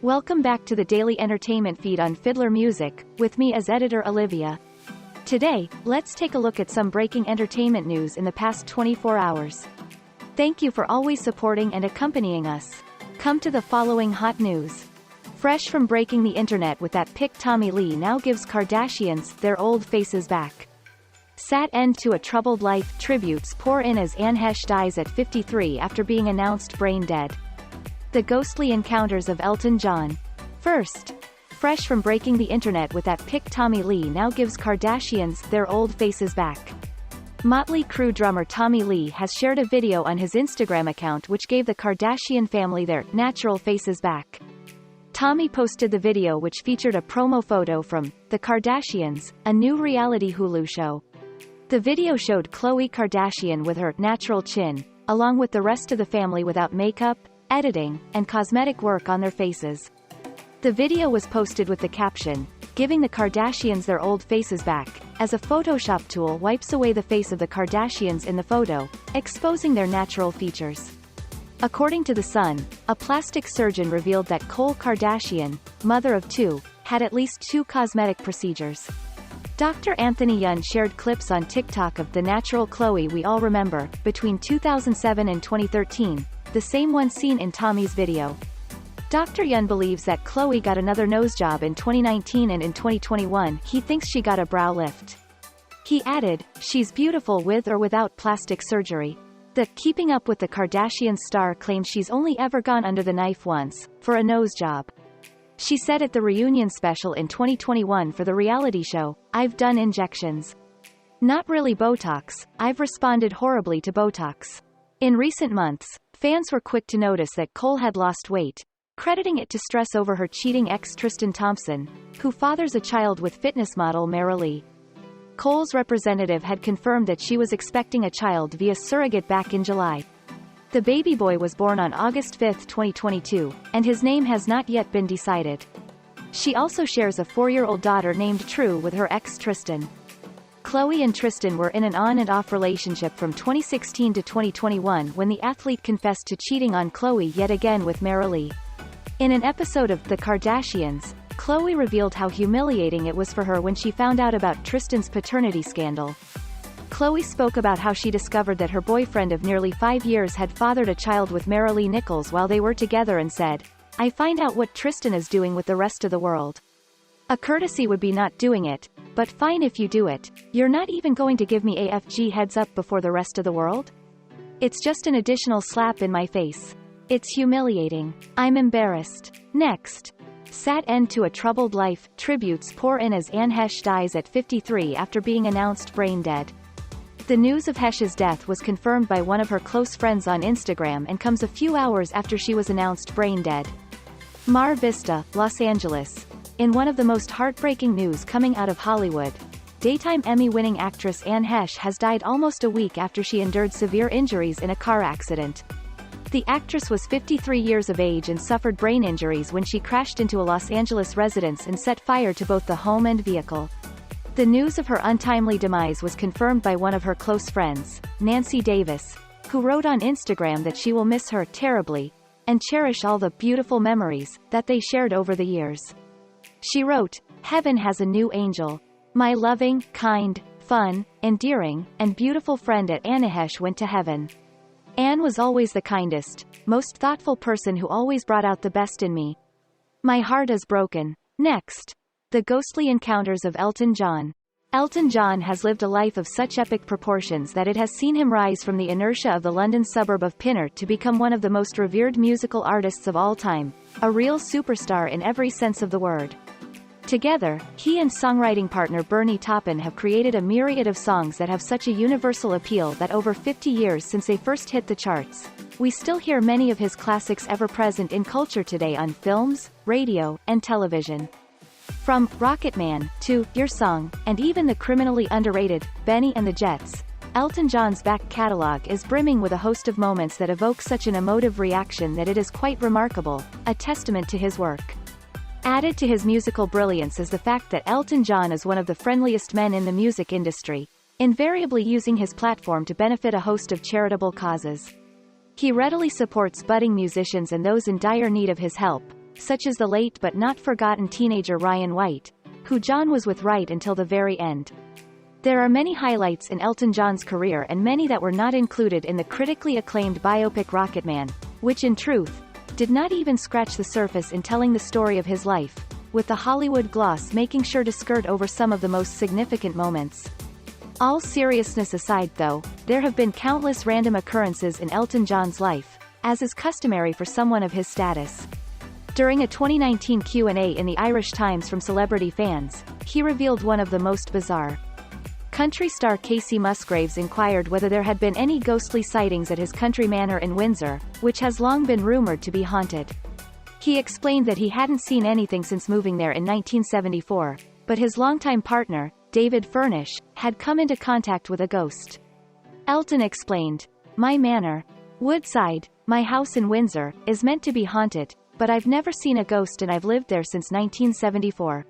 Welcome back to the daily entertainment feed on Fidlar Music, with me as editor Olivia. Today, let's take a look at some breaking entertainment news in the past 24 hours. Thank you for always supporting and accompanying us. Come to the following hot news. Fresh from breaking the internet with that pic, Tommy Lee now gives Kardashians their old faces back. Sad end to a troubled life, tributes pour in as Anne Heche dies at 53 after being announced brain dead. The ghostly encounters of Elton John. First, fresh from breaking the internet with that pic, Tommy Lee now gives Kardashians their old faces back. Motley Crue drummer Tommy Lee has shared a video on his Instagram account which gave the Kardashian family their natural faces back. Tommy posted the video, which featured a promo photo from The Kardashians, a new reality Hulu show. The video showed Khloe Kardashian with her natural chin, along with the rest of the family without makeup, editing, and cosmetic work on their faces. The video was posted with the caption, "Giving the Kardashians their old faces back," as a Photoshop tool wipes away the face of the Kardashians in the photo, exposing their natural features. According to The Sun, a plastic surgeon revealed that Khloe Kardashian, mother of two, had at least 2 cosmetic procedures. Dr. Anthony Yun shared clips on TikTok of the natural Khloe we all remember, between 2007 and 2013, the same one seen in Tommy's video. Dr. Yun believes that Khloe got another nose job in 2019 and in 2021 he thinks she got a brow lift. He added, "She's beautiful with or without plastic surgery." The Keeping Up with the Kardashians star claims she's only ever gone under the knife once, for a nose job. She said at the reunion special in 2021 for the reality show, "I've done injections. Not really Botox, I've responded horribly to Botox." In recent months, fans were quick to notice that Khloe had lost weight, crediting it to stress over her cheating ex Tristan Thompson, who fathers a child with fitness model Mara Lee. Khloe's representative had confirmed that she was expecting a child via surrogate back in July. The baby boy was born on August 5, 2022, and his name has not yet been decided. She also shares a 4-year-old daughter named True with her ex Tristan. Khloe and Tristan were in an on and off relationship from 2016 to 2021 when the athlete confessed to cheating on Khloe yet again with Mara Lee. In an episode of The Kardashians, Khloe revealed how humiliating it was for her when she found out about Tristan's paternity scandal. Khloe spoke about how she discovered that her boyfriend of nearly 5 years had fathered a child with Mara Lee Nichols while they were together and said, "I find out what Tristan is doing with the rest of the world. A courtesy would be not doing it, but fine if you do it. You're not even going to give me AFG heads up before the rest of the world? It's just an additional slap in my face. It's humiliating. I'm embarrassed." Next. Sad end to a troubled life, tributes pour in as Anne Heche dies at 53 after being announced brain dead. The news of Heche's death was confirmed by one of her close friends on Instagram and comes a few hours after she was announced brain dead. Mar Vista, Los Angeles. In one of the most heartbreaking news coming out of Hollywood, daytime Emmy-winning actress Anne Heche has died almost a week after she endured severe injuries in a car accident. The actress was 53 years of age and suffered brain injuries when she crashed into a Los Angeles residence and set fire to both the home and vehicle. The news of her untimely demise was confirmed by one of her close friends, Nancy Davis, who wrote on Instagram that she will miss her terribly, and cherish all the beautiful memories that they shared over the years. She wrote, "Heaven has a new angel. My loving, kind, fun, endearing, and beautiful friend at Anne Heche went to heaven. Anne was always the kindest, most thoughtful person who always brought out the best in me. My heart is broken." Next. The ghostly encounters of Elton John. Elton John has lived a life of such epic proportions that it has seen him rise from the inertia of the London suburb of Pinner to become one of the most revered musical artists of all time, a real superstar in every sense of the word. Together, he and songwriting partner Bernie Taupin have created a myriad of songs that have such a universal appeal that over 50 years since they first hit the charts, we still hear many of his classics ever present in culture today on films, radio, and television. From Rocket Man to Your Song, and even the criminally underrated Benny and the Jets, Elton John's back catalog is brimming with a host of moments that evoke such an emotive reaction that it is quite remarkable, a testament to his work. Added to his musical brilliance is the fact that Elton John is one of the friendliest men in the music industry, invariably using his platform to benefit a host of charitable causes. He readily supports budding musicians and those in dire need of his help, such as the late but not forgotten teenager Ryan White, who John was with right until the very end. There are many highlights in Elton John's career and many that were not included in the critically acclaimed biopic Rocketman, which in truth, did not even scratch the surface in telling the story of his life, with the Hollywood gloss making sure to skirt over some of the most significant moments. All seriousness aside though, there have been countless random occurrences in Elton John's life, as is customary for someone of his status. During a 2019 Q&A in the Irish Times from celebrity fans, he revealed one of the most bizarre. Country star Casey Musgraves inquired whether there had been any ghostly sightings at his country manor in Windsor, which has long been rumored to be haunted. He explained that he hadn't seen anything since moving there in 1974, but his longtime partner, David Furnish, had come into contact with a ghost. Elton explained, "My manor, Woodside, my house in Windsor, is meant to be haunted, but I've never seen a ghost and I've lived there since 1974.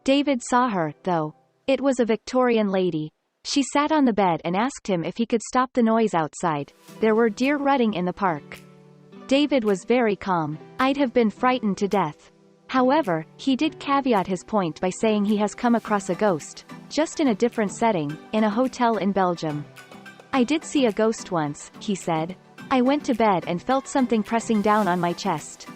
David saw her, though. It was a Victorian lady. She sat on the bed and asked him if he could stop the noise outside. There were deer rutting in the park. David was very calm. I'd have been frightened to death." However, he did caveat his point by saying he has come across a ghost, just in a different setting, in a hotel in Belgium. "I did see a ghost once," he said. "I went to bed and felt something pressing down on my chest.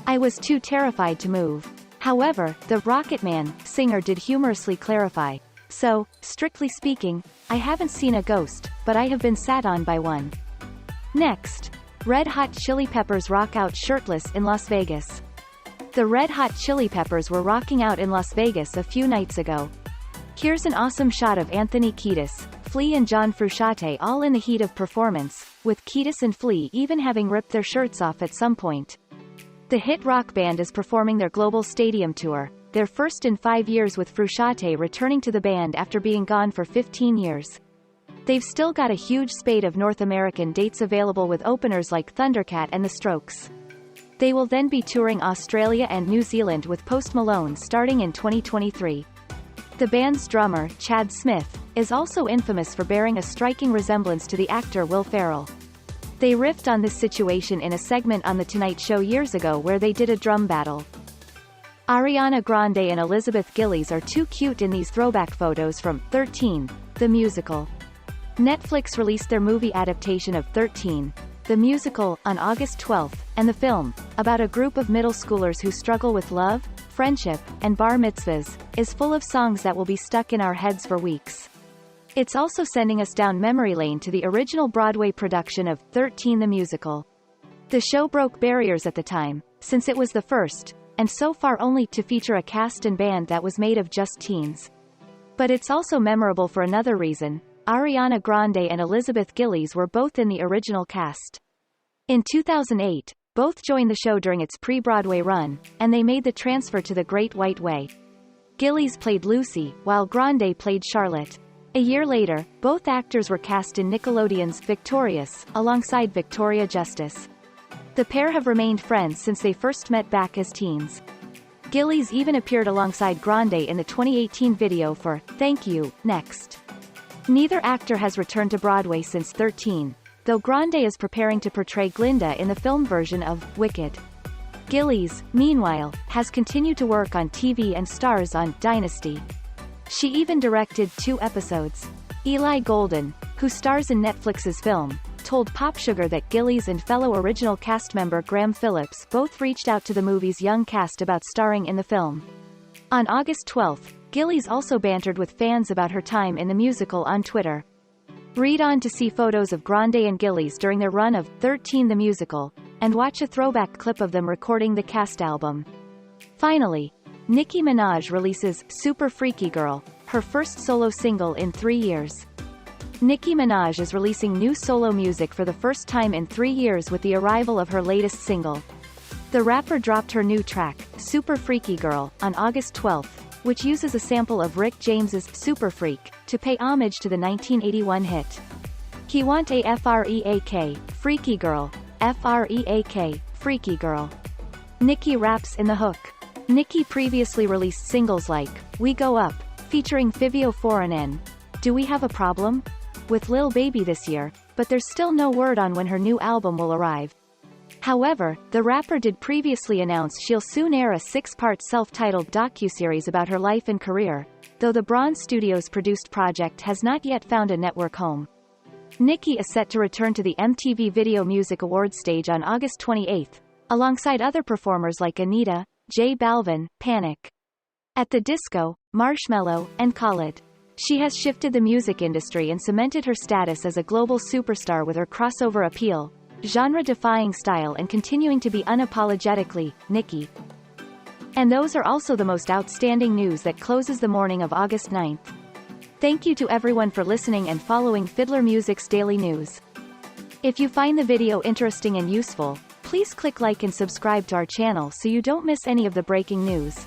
I was too terrified to move." However, the Rocketman singer did humorously clarify, "So, strictly speaking, I haven't seen a ghost, but I have been sat on by one." Next, Red Hot Chili Peppers rock out shirtless in Las Vegas. The Red Hot Chili Peppers were rocking out in Las Vegas a few nights ago. Here's an awesome shot of Anthony Kiedis, Flea and John Frusciante all in the heat of performance, with Kiedis and Flea even having ripped their shirts off at some point. The hit rock band is performing their global stadium tour, their first in 5 years, with Frusciante returning to the band after being gone for 15 years. They've still got a huge spate of North American dates available with openers like Thundercat and The Strokes. They will then be touring Australia and New Zealand with Post Malone starting in 2023. The band's drummer, Chad Smith, is also infamous for bearing a striking resemblance to the actor Will Ferrell. They riffed on this situation in a segment on The Tonight Show years ago where they did a drum battle. Ariana Grande and Elizabeth Gillies are too cute in these throwback photos from 13, the musical. Netflix released their movie adaptation of 13, the musical, on August 12, and the film, about a group of middle schoolers who struggle with love, friendship, and bar mitzvahs, is full of songs that will be stuck in our heads for weeks. It's also sending us down memory lane to the original Broadway production of 13 the musical. The show broke barriers at the time, since it was the first, and so far only, to feature a cast and band that was made of just teens. But it's also memorable for another reason. Ariana Grande and Elizabeth Gillies were both in the original cast. In 2008, both joined the show during its pre-Broadway run, and they made the transfer to The Great White Way. Gillies played Lucy, while Grande played Charlotte. A year later, both actors were cast in Nickelodeon's Victorious, alongside Victoria Justice. The pair have remained friends since they first met back as teens. Gillies even appeared alongside Grande in the 2018 video for Thank You, Next. Neither actor has returned to Broadway since 13, though Grande is preparing to portray Glinda in the film version of Wicked. Gillies, meanwhile, has continued to work on TV and stars on Dynasty. She even directed 2 episodes. Eli Golden, who stars in Netflix's film, told PopSugar that Gillies and fellow original cast member Graham Phillips both reached out to the movie's young cast about starring in the film. On August 12, Gillies also bantered with fans about her time in the musical on Twitter. Read on to see photos of Grande and Gillies during their run of 13 the musical, and watch a throwback clip of them recording the cast album. Finally, Nicki Minaj releases Super Freaky Girl, her first solo single in 3 years. Nicki Minaj is releasing new solo music for the first time in 3 years with the arrival of her latest single. The rapper dropped her new track, Super Freaky Girl, on August 12, which uses a sample of Rick James's Super Freak, to pay homage to the 1981 hit. He want a freak, freaky girl, freak, freaky girl. Nicki raps in the hook. Nicki previously released singles like We Go Up, featuring Fivio Foreign, Do We Have a Problem? With Lil Baby this year, but there's still no word on when her new album will arrive. However, the rapper did previously announce she'll soon air a 6-part self-titled docuseries about her life and career, though the Bronze Studios produced project has not yet found a network home. Nicki is set to return to the MTV Video Music Awards stage on August 28, alongside other performers like Anita, J Balvin, Panic! At the Disco, Marshmello, and Khalid. She has shifted the music industry and cemented her status as a global superstar with her crossover appeal, genre-defying style and continuing to be unapologetically, Nicki. And those are also the most outstanding news that closes the morning of August 9th. Thank you to everyone for listening and following Fidlar Music's daily news. If you find the video interesting and useful, please click like and subscribe to our channel so you don't miss any of the breaking news.